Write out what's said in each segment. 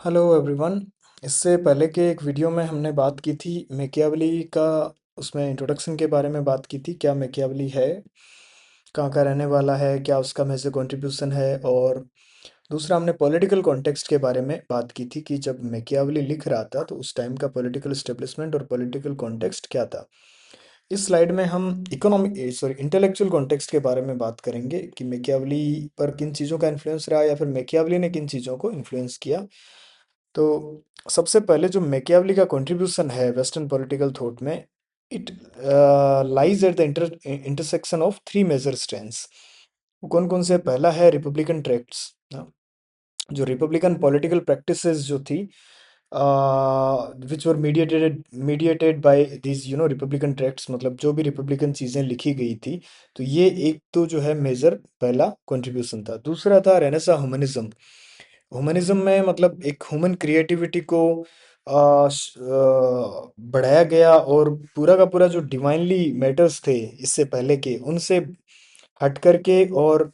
Hello everyone. इससे पहले के एक वीडियो में हमने बात की थी मैकियावली का। उसमें इंट्रोडक्शन के बारे में बात की थी, क्या मैकियावली है, कहाँ का रहने वाला है, क्या उसका मेजर कंट्रीब्यूशन है। और दूसरा हमने पॉलिटिकल कॉन्टेक्स्ट के बारे में बात की थी कि जब मैकियावली लिख रहा था तो उस टाइम का पॉलिटिकल एस्टेब्लिशमेंट और पॉलिटिकल कॉन्टेक्स्ट क्या था। इस स्लाइड में हम इकोनॉमिक इंटेलेक्चुअल कॉन्टेक्स्ट के बारे में बात करेंगे कि मैकियावली पर किन चीज़ों का इन्फ्लुएंस रहा या फिर मैकियावली ने किन चीज़ों को इन्फ्लुएंस किया। तो सबसे पहले जो मैकियावली का कंट्रीब्यूशन है वेस्टर्न पॉलिटिकल थॉट में, it lies at the intersection of three major strengths. कौन कौन से? पहला है रिपब्लिकन ट्रैक्ट्स। जो रिपब्लिकन पॉलिटिकल प्रैक्टिसेस जो थी, which were mediated by these republican tracts, मतलब जो भी रिपब्लिकन चीज़ें लिखी गई थी। तो ये एक तो जो है मेजर पहला कंट्रीब्यूशन था। दूसरा था रेनेसा ह्यूमनिज्म। ह्यूमनिज्म में मतलब एक ह्यूमन क्रिएटिविटी को बढ़ाया गया, और पूरा का पूरा जो डिवाइनली मैटर्स थे इससे पहले के, उनसे हट करके, और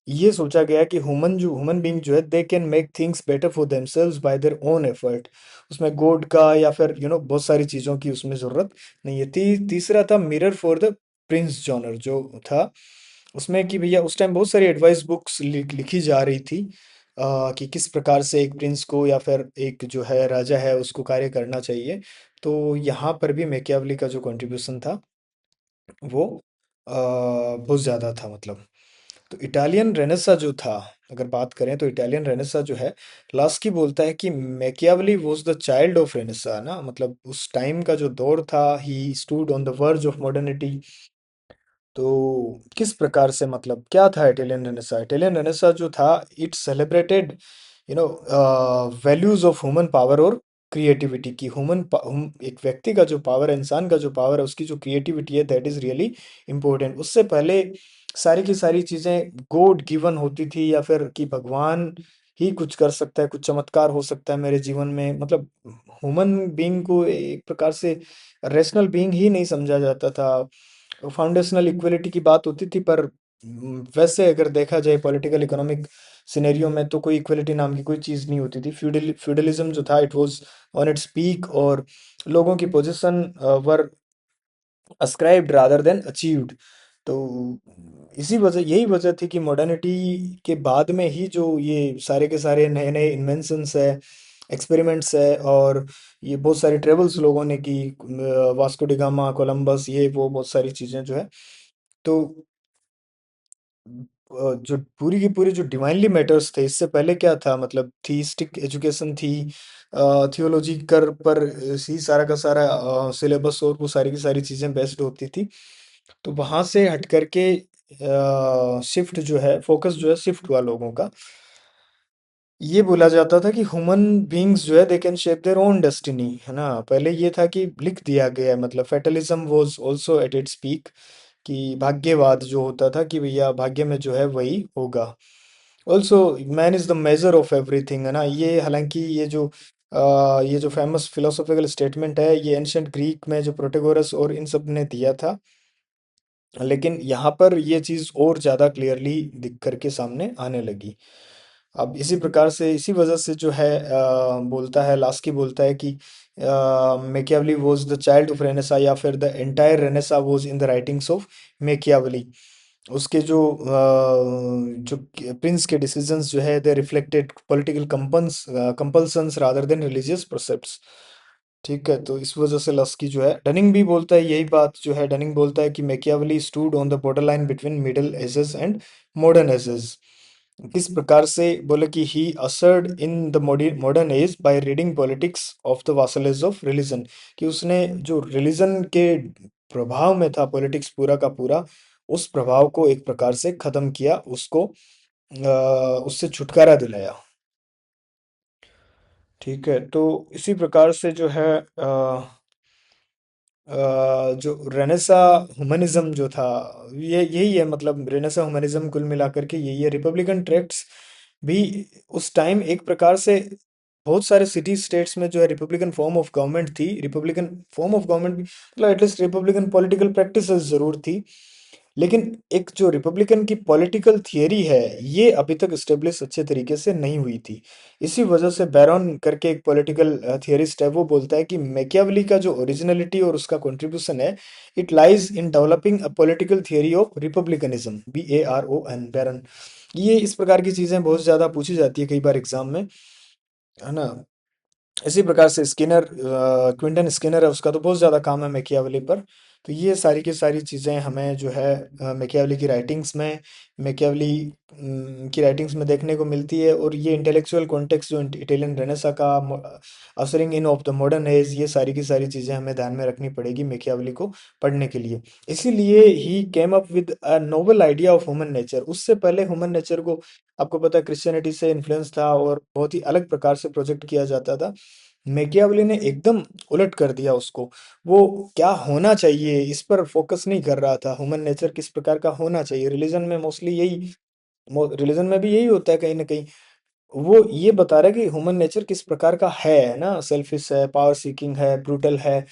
ये सोचा गया कि ह्यूमन बीइंग जो है they can make things better for themselves bye their own effort. उसमें गॉड का या फिर बहुत सारी चीज़ों की उसमें ज़रूरत नहीं है। तीसरा था mirror for the Prince genre जो था, उसमें कि भैया उस टाइम बहुत सारी एडवाइस बुक्स लिखी जा रही थी, कि किस प्रकार से एक प्रिंस को या फिर एक जो है राजा है उसको कार्य करना चाहिए। तो यहाँ पर भी मैकियावली का जो कंट्रीब्यूशन था वो बहुत ज़्यादा था मतलब। तो इटालियन रेनेसा जो था, अगर बात करें तो इटालियन रेनेसा जो है, लास्की बोलता है कि Machiavelli was the child of Renaissance ना, मतलब उस टाइम का जो दौर था, he stood on the verge of modernity. तो किस प्रकार से, मतलब क्या था इटालियन रेनेसा? इटालियन रेनेसा जो था, it celebrated you know values of human power और क्रिएटिविटी की। एक व्यक्ति का जो पावर है, इंसान का जो पावर है, उसकी जो क्रिएटिविटी है, दैट इज रियली इम्पोर्टेंट। उससे पहले सारी की सारी चीजें गॉड गिवन होती थी, या फिर कि भगवान ही कुछ कर सकता है, कुछ चमत्कार हो सकता है मेरे जीवन में। मतलब ह्यूमन बीइंग को एक प्रकार से रेशनल बीइंग ही नहीं समझा जाता था। फाउंडेशनल इक्वलिटी की बात होती थी, पर वैसे अगर देखा जाए पॉलिटिकल इकोनॉमिक सिनेरियो में, तो कोई इक्वलिटी नाम की कोई चीज़ नहीं होती थी। फ्यूडलिज्म जो था, it was on its peak, और लोगों की पोजीशन वर अस्क्राइब्ड रादर देन अचीव्ड। तो इसी वजह यही वजह थी कि मॉडर्निटी के बाद में ही जो ये सारे के सारे नए नए इन्वेंशंस है, एक्सपेरिमेंट्स है, और ये बहुत सारी ट्रेवल्स लोगों ने की, वास्को डी गामा, कोलंबस, ये वो बहुत सारी चीज़ें जो है। तो जो पूरी की पूरी जो डिवाइनली मैटर्स थे, इससे पहले क्या था, मतलब थीइस्टिक एजुकेशन थी, थियोलॉजी कर पर ही सारा का सारा सिलेबस और वो सारी की सारी चीज़ें बेस्ड होती थी। तो वहाँ से हट करके शिफ्ट जो है, फोकस जो है शिफ्ट हुआ लोगों का। ये बोला जाता था कि ह्यूमन बीइंग्स जो है they can shape their own destiny, है ना। पहले ये था कि लिख दिया गया है, मतलब fatalism was also at its peak, कि भाग्यवाद जो होता था कि भैया भाग्य में जो है वही होगा। Also man is the measure of everything, है ना। ये हालांकि ये जो फेमस फिलोसॉफिकल स्टेटमेंट है, ये एंशंट ग्रीक में जो प्रोटेगोरस और इन सब ने दिया था, लेकिन यहाँ पर ये चीज़ और ज़्यादा क्लियरली दिख करके सामने आने लगी। अब इसी प्रकार से, इसी वजह से जो है बोलता है, लास्की बोलता है कि Machiavelli was the child of Renaissance, या फिर the entire Renaissance was in the writings of Machiavelli. उसके जो प्रिंस के डिसीजंस जो है, they reflected political compulsions rather than religious precepts. ठीक है, तो इस वजह से लस्की जो है, डनिंग भी बोलता है यही बात जो है। डनिंग बोलता है कि Machiavelli stood on the border line between middle ages and modern ages. किस प्रकार से? बोले कि he asserted in the modern age by reading politics of the vassalage of religion, कि उसने जो रिलीजन के प्रभाव में था पॉलिटिक्स पूरा का पूरा, उस प्रभाव को एक प्रकार से खत्म किया, उसको उससे छुटकारा दिलाया। ठीक है, तो इसी प्रकार से जो है जो रेनेसा ह्यूमनिज्म जो था, ये यही है, मतलब रेनेसा ह्यूमनिज्म कुल मिलाकर के यही है। रिपब्लिकन ट्रैक्ट्स भी उस टाइम एक प्रकार से बहुत सारे सिटी स्टेट्स में जो है रिपब्लिकन फॉर्म ऑफ गवर्नमेंट थी। रिपब्लिकन फॉर्म ऑफ गवर्नमेंट भी, मतलब एटलीस्ट रिपब्लिकन पॉलिटिकल प्रैक्टिसेस जरूर थी। लेकिन एक जो रिपब्लिकन की पॉलिटिकल थियरी है, ये अभी तक स्टेब्लिश अच्छे तरीके से नहीं हुई थी। इसी वजह से बैरॉन करके एक पॉलिटिकल थियरिस्ट है, वो बोलता है कि मैकियावेली का जो ओरिजिनलिटी और उसका कंट्रीब्यूशन है, it lies in developing a political theory of republicanism, BARON, Baron. ये इस प्रकार की चीजें बहुत ज्यादा पूछी जाती है कई बार एग्जाम में, है ना। इसी प्रकार से स्किनर, क्विंटन स्किनर है, उसका तो बहुत ज़्यादा काम है मैकियावेली पर। तो ये सारी की सारी चीज़ें हमें जो है मैकियावेली की राइटिंग्स में, मैकियावेली की राइटिंग्स में देखने को मिलती है। और ये इंटेलेक्चुअल कॉन्टेक्स्ट जो इटालियन रेनेसा का, असरिंग इन ऑफ द मॉडर्न एज, ये सारी की सारी चीज़ें हमें ध्यान में रखनी पड़ेगी मैकियावेली को पढ़ने के लिए। इसीलिए he came up with a noble idea of human nature. उससे पहले ह्यूमन नेचर को, आपको पता है, क्रिश्चियनिटी से इन्फ्लुएंस था और बहुत ही अलग प्रकार से प्रोजेक्ट किया जाता था। मैकियावेली ने एकदम उलट कर दिया उसको। वो क्या होना चाहिए इस पर फोकस नहीं कर रहा था, ह्यूमन नेचर किस प्रकार का होना चाहिए। रिलीजन में मोस्टली यही, रिलीजन में भी यही होता है कहीं ना कहीं। वो ये बता रहा है कि ह्यूमन नेचर किस प्रकार का है ना, सेल्फिश है, पावर सीकिंग है, ब्रूटल है,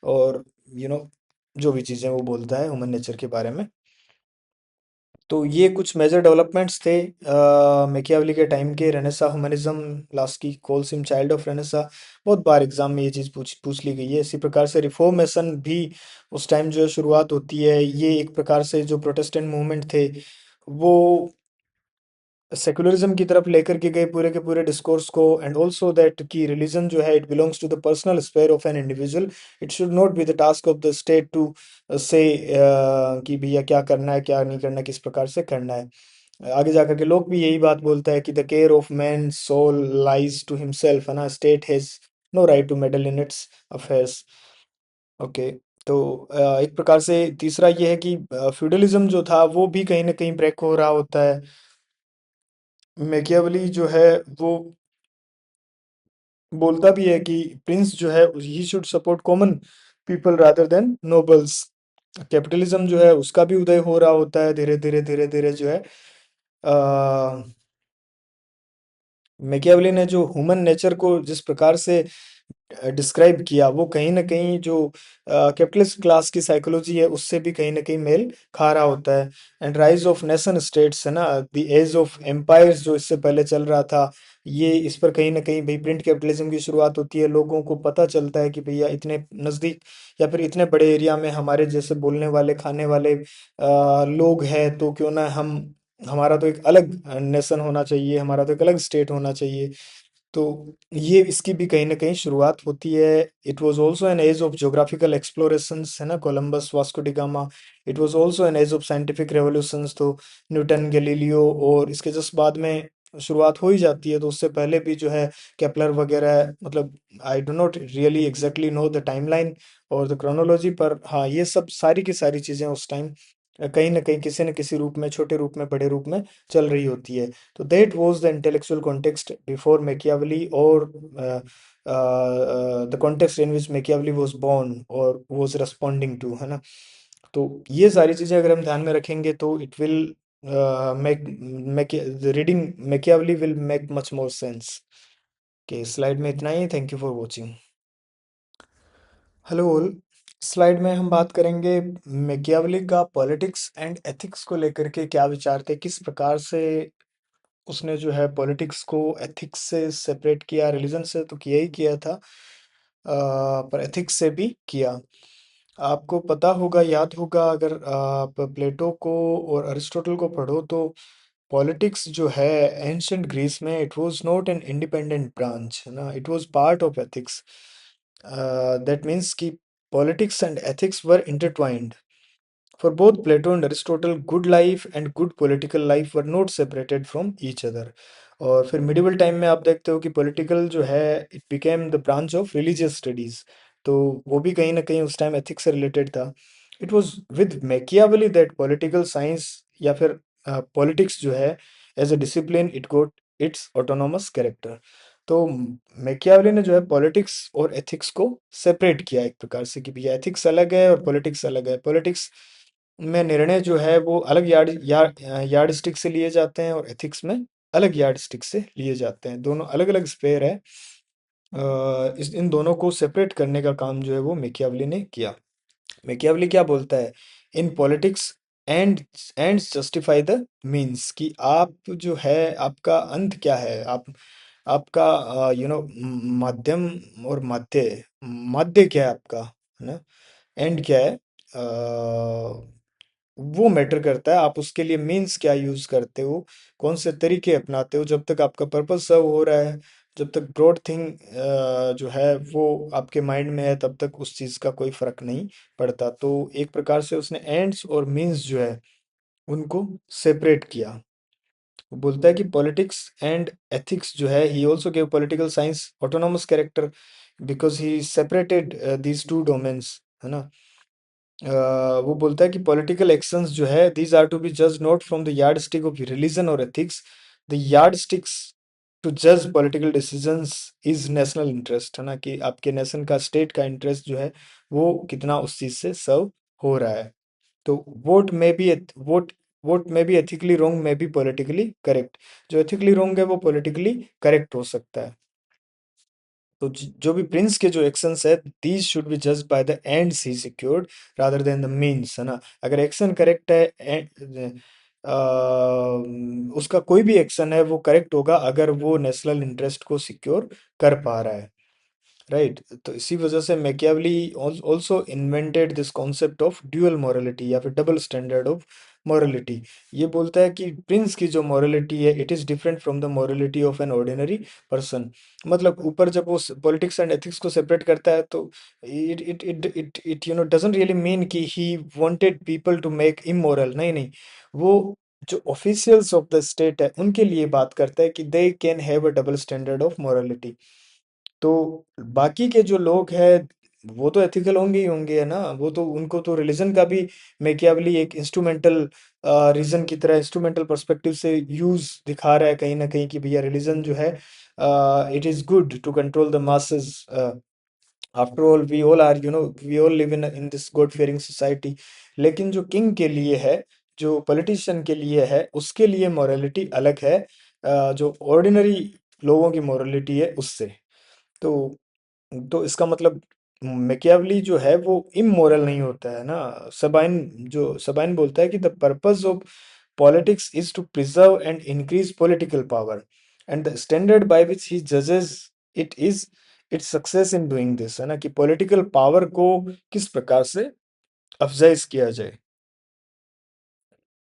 और यू you नो जो भी चीजें वो बोलता है ह्यूमन नेचर के बारे में। तो ये कुछ मेजर डेवलपमेंट्स थे मैकियावेली के टाइम के। रेनेसा ह्यूमनिज्म, लास्ट की कोलसिम चाइल्ड ऑफ रेनेसा, बहुत बार एग्जाम में ये चीज़ पूछ पूछ ली गई है। इसी प्रकार से रिफॉर्मेशन भी उस टाइम जो शुरुआत होती है, ये एक प्रकार से जो प्रोटेस्टेंट मूवमेंट थे, वो सेकुलरिज्म की तरफ लेकर के गए पूरे के पूरे डिस्कोर्स को। एंड ऑल्सो दैट कि रिलीजन जो है, it belongs to the personal sphere of an individual, it should not be the task of the state to say कि भैया क्या करना है क्या नहीं करना, किस प्रकार से करना है। आगे जाकर के लोग भी यही बात बोलता है कि the care of man soul lies to himself, है ना, state has no right to meddle in its affairs. Okay. तो एक प्रकार से तीसरा ये है कि फ्यूडलिज्म जो था वो भी कहीं ना कहीं ब्रेक हो रहा होता है। मैकियावेली जो है वो बोलता भी है कि प्रिंस जो है he should support common people rather than nobles. Capitalism जो है उसका भी उदय हो रहा होता है धीरे धीरे धीरे धीरे जो है। मैकियावेली ने जो ह्यूमन नेचर को जिस प्रकार से डिस्क्राइब किया, वो कहीं ना कहीं जो कैपिटलिस्ट क्लास की साइकोलॉजी है उससे भी कहीं ना कहीं मेल खा रहा होता है। And rise of nation states, है ना, द एज ऑफ एम्पायर्स जो इससे पहले चल रहा था, ये इस पर कहीं ना कहीं भाई प्रिंट कैपिटलिज्म की शुरुआत होती है। लोगों को पता चलता है कि भैया इतने नज़दीक या फिर इतने बड़े एरिया में हमारे जैसे बोलने वाले खाने वाले लोग हैं, तो क्यों ना हम, हमारा तो एक अलग नेशन होना चाहिए, हमारा तो एक अलग स्टेट होना चाहिए। तो ये इसकी भी कहीं ना कहीं शुरुआत होती है। It was also an age of geographical explorations, है ना, Columbus, Vasco de Gama. It was also an age of scientific revolutions. तो न्यूटन, गैलीलियो, और इसके जस्ट बाद में शुरुआत हो ही जाती है। तो उससे पहले भी जो है केपलर वगैरह, मतलब I do not really exactly know the timeline और द क्रोनोलॉजी, पर हाँ, ये सब सारी की सारी चीज़ें उस टाइम कहीं ना कहीं किसी न किसी रूप में, छोटे रूप में, बड़े रूप में चल रही होती है। तो that was the intellectual context before Machiavelli, or the context in which Machiavelli was born or was responding to, है ना। तो ये सारी चीजें अगर हम ध्यान में रखेंगे तो it will make the reading Machiavelli will make much more sense। okay, slide में इतना ही। Thank you for watching. Hello all. Slide में हम बात करेंगे मैकियावेली का पॉलिटिक्स एंड एथिक्स को लेकर के क्या विचार थे, किस प्रकार से उसने जो है पॉलिटिक्स को एथिक्स से सेपरेट किया। रिलीजन से तो किया ही किया था, पर एथिक्स से भी किया। आपको पता होगा, याद होगा, अगर आप प्लेटो को और अरिस्टोटल को पढ़ो तो पॉलिटिक्स जो है एंशियंट ग्रीस में, it was not an independent branch, है ना, it was part of ethics. That means कि politics and ethics were intertwined. For both Plato and Aristotle, good life and good political life were not separated from each other। और फिर medieval time में आप देखते हो कि political जो है, it became the branch of religious studies. तो वो भी कहीं ना कहीं उस टाइम एथिक्स से रिलेटेड था। It was with Machiavelli that political science या फिर पॉलिटिक्स जो है as a discipline, it got its autonomous character. तो मैकियावेली ने जो है पॉलिटिक्स और एथिक्स को सेपरेट किया एक प्रकार से कि भैया एथिक्स अलग है और पॉलिटिक्स अलग है। पॉलिटिक्स में निर्णय जो है वो अलग यार्ड स्टिक से लिए जाते हैं, और एथिक्स में अलग यार्ड स्टिक से लिए जाते हैं। दोनों अलग अलग स्पेयर है। इस इन दोनों को सेपरेट करने का काम जो है वो मैकियावेली ने किया। मैकियावेली क्या बोलता है, in politics and ends justify the means, कि आप जो है आपका अंत क्या है, आप आपका मध्यम और मध्य, मध्य क्या है आपका, है ना, एंड क्या है, वो मैटर करता है। आप उसके लिए मीन्स क्या यूज करते हो, कौन से तरीके अपनाते हो। जब तक आपका पर्पस सर्व हो रहा है, जब तक ब्रॉड थिंग जो है वो आपके माइंड में है, तब तक उस चीज का कोई फर्क नहीं पड़ता। तो एक प्रकार से उसने एंड्स और मीन्स जो है उनको सेपरेट किया। वो बोलता है कि पॉलिटिक्स एंड एथिक्स जो है, he also gave political science autonomous character because he separated these two domains, है ना। वो बोलता है कि पॉलिटिकल एक्शंस जो है, दीज आर टू बी जज not from the yardstick of religion और ethics, the yardsticks to जज political decisions is national interest, है ना, कि आपके नेशन का, स्टेट का इंटरेस्ट जो है वो कितना उस चीज से सर्व हो रहा है। तो वोट वोट में बी एथिकली रॉन्ग, में बी पॉलिटिकली करेक्ट। जो एथिकली रॉन्ग है वो पॉलिटिकली करेक्ट हो सकता है। तो जो भी प्रिंस के जो एक्शंस है, these should be judged by the ends he secured rather than the means, है ना। अगर एक्शन करेक्ट है, उसका कोई भी एक्शन है वो करेक्ट होगा अगर वो नेशनल इंटरेस्ट को सिक्योर कर पा रहा है, राइट। तो इसी वजह से Machiavelli also invented this concept of dual morality या फिर डबल स्टैंडर्ड ऑफ मोरालिटी। ये बोलता है कि प्रिंस की जो मोरालिटी है, it is different from the morality of an ordinary person. मतलब ऊपर जब वो पॉलिटिक्स एंड एथिक्स को सेपरेट करता है, तो इट डजंट रियली मीन कि he wanted people to make immoral, नहीं नहीं। वो जो ऑफिशियल्स ऑफ द स्टेट है उनके लिए बात करता है कि they can have a double standard of morality. तो बाकी के जो लोग हैं वो तो एथिकल होंगे ही होंगे, है ना। वो तो, उनको तो रिलीजन का भी मैकियावली एक इंस्ट्रूमेंटल रीजन की तरह, इंस्ट्रूमेंटल पर्सपेक्टिव से यूज दिखा रहा है कहीं ना कहीं, कि भैया रिलीजन जो है it is good to control the masses. After all we all are, we all live in in this god fearing society. लेकिन जो किंग के लिए है, जो पॉलिटिशियन के लिए है, उसके लिए मॉरलिटी अलग है जो ऑर्डिनरी लोगों की मॉरलिटी है उससे। तो इसका मतलब मैकियावली जो है वो इमोरल नहीं होता है ना। सबाइन बोलता है कि the purpose of politics is to preserve and increase political power, and the standard by which he जजेस it is its success in doing this, है ना, कि पॉलिटिकल पावर को किस प्रकार से अफजाइज किया जाए।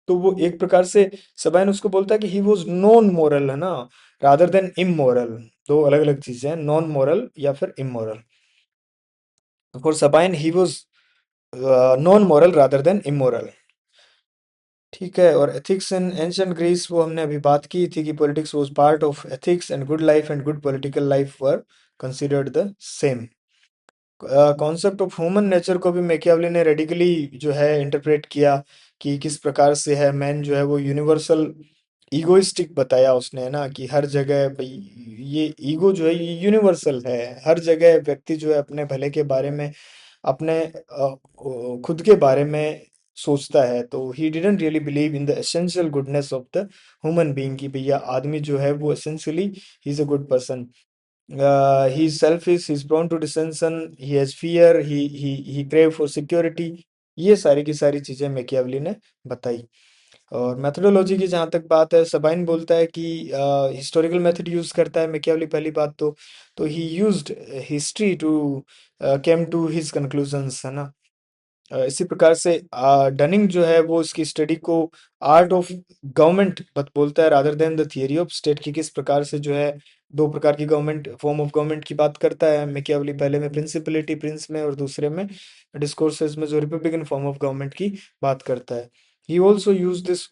तो वो एक प्रकार से सबाइन उसको बोलता है कि ही वॉज नॉन मोरल, है ना, रादर देन इमोरल। दो अलग अलग चीजें हैं, नॉन मोरल या फिर immoral. For Sabine he was non moral rather than immoral. ठीक है। और एथिक्स इन एंशियंट ग्रीस, वो हमने अभी बात की थी कि politics was part of ethics, and good life and good political life were considered the same. Concept of human nature को भी मैकियावली ने रेडिकली जो है इंटरप्रेट किया, कि किस प्रकार से है मैन जो है वो यूनिवर्सल ईगोइस्टिक बताया उसने, है ना, कि हर जगह भाई ये ईगो जो है ये यूनिवर्सल है। हर जगह व्यक्ति जो है अपने भले के बारे में, अपने खुद के बारे में सोचता है। तो he didn't really believe in the essential goodness of the human being, कि भैया आदमी जो है वो essentially he is a good person. He is selfish, he is prone to dissension, he has fear, he crave for security। ये सारी की सारी चीजें मैकियावली ने बताई। और मेथोडोलॉजी की जहाँ तक बात है, सबाइन बोलता है कि हिस्टोरिकल मेथड यूज करता है मैकियावली। पहली बात तो he used history to came to his conclusions, है ना। इसी प्रकार से डनिंग जो है वो इसकी स्टडी को आर्ट ऑफ गवर्नमेंट बोलता है rather than the theory of state, की किस प्रकार से जो है दो प्रकार की गवर्नमेंट, फॉर्म ऑफ गवर्नमेंट की बात करता है मैकियावली। पहले में प्रिंसिपलिटी, प्रिंस में, और दूसरे में डिस्कोर्सेस में जो रिपब्लिकन फॉर्म ऑफ गवर्नमेंट की बात करता है। He also use this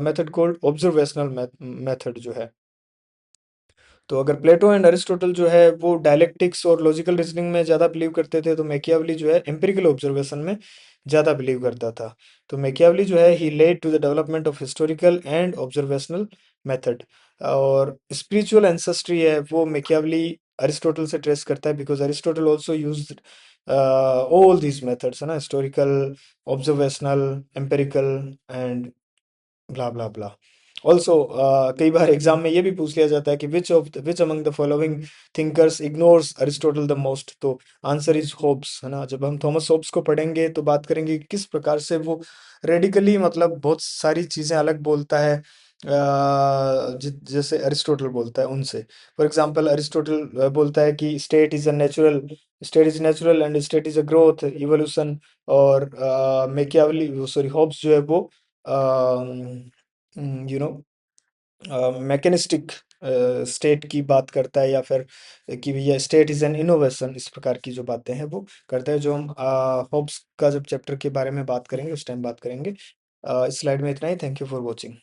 method called observational method जो है। तो अगर प्लेटो एंड अरिस्टोटल जो है वो डायलेक्टिक्स और लॉजिकल रीजनिंग में ज़्यादा बिलीव करते थे, तो मैकियावली जो है एम्पिरिकल ऑब्जर्वेशन में ज़्यादा बिलीव करता था। तो मैकियावली जो है he led to the development of historical and observational method. और स्पिरिचुअल एंसेस्ट्री है वो मैकियावली अरिस्टोटल से ट्रेस करता है, because Aristotle also use all these methods, है ना, historical, observational, empirical and blah blah blah. Also कई बार एग्जाम में ये भी पूछ लिया जाता है कि which among the following thinkers ignores Aristotle the most, तो आंसर इज होब्स, है ना। जब हम थॉमस होब्स को पढ़ेंगे तो बात करेंगे कि किस प्रकार से वो रेडिकली मतलब बहुत सारी चीजें अलग बोलता है, जैसे अरिस्टोटल बोलता है उनसे। फॉर एग्जाम्पल अरिस्टोटल बोलता है कि state is natural and state is a growth evolution. और मैकियावेली सॉरी हॉब्स जो है वो यू नो मैकेनिस्टिक स्टेट की बात करता है, या फिर कि ये स्टेट इज एन इनोवेशन, इस प्रकार की जो बातें हैं वो करता है, जो हम हॉब्स का जब चैप्टर के बारे में बात करेंगे उस टाइम बात करेंगे। इस स्लाइड में इतना ही। Thank you for watching.